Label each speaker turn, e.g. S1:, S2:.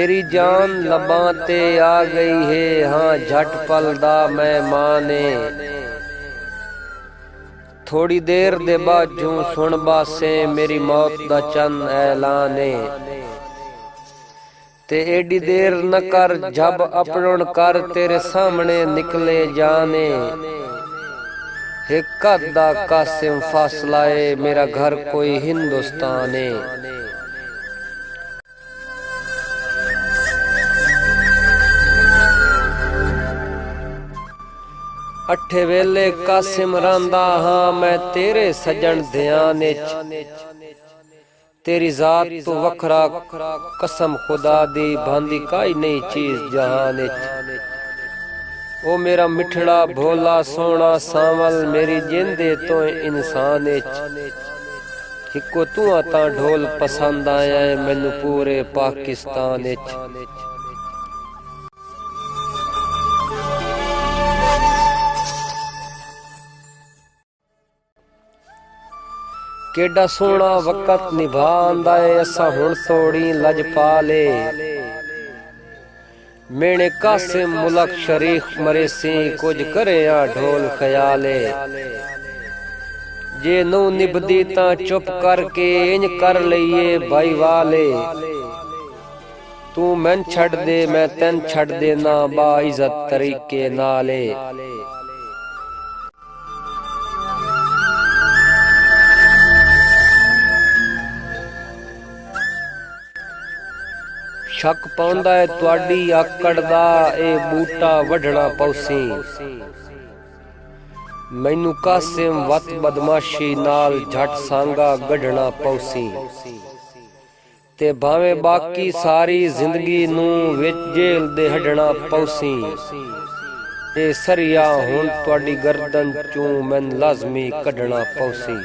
S1: मेरी जान लबां ते आ गई है, हाँ झट पल दा मेहमान है। थोड़ी देर दे बाजू सुन बासे मेरी मौत दा चंद ऐलान है। ते एडी देर न कर जब अपनों कर तेरे सामने निकले जाने। एक दा कासिम फासलाए मेरा घर कोई हिंदुस्तान है। अठे वेले कासिम रांदा हाँ मैं तेरे सजन ध्यान तेरी जात तो वखरा कसम खुदा दी भांदी काई नहीं चीज जहान। ओ मेरा मिठड़ा भोला सोना सांवल मेरी जिंदे तो इंसान हिको तू आता ढोल पसंद आया है मैनू पूरे पाकिस्तान। केडा सोना वक़्त निभांदा है असा हुण थोड़ी लजपाले। मेने कासिम मुलक शरीफ मरे सी कुछ करे आ ढोल ख्याले। जे नू निभदी तां चुप करके इंज कर लईए भाई वाले। तू मैन छड़ दे मैं तैन छड़ देना बा इज्जत तरीके नाले। शक पाउंदा है तुआडी आकड़ दा ए बूटा वढना पौसी। मैनू कासिम वत बदमाशी नाल झट सांगा गढ़ना पौसी। ते भावें बाकी सारी जिंदगी नू विच जेल दे हडना पौसी। ए सरिया हुण तुआडी गर्दन चूं मैन लाजमी कढना पौसी।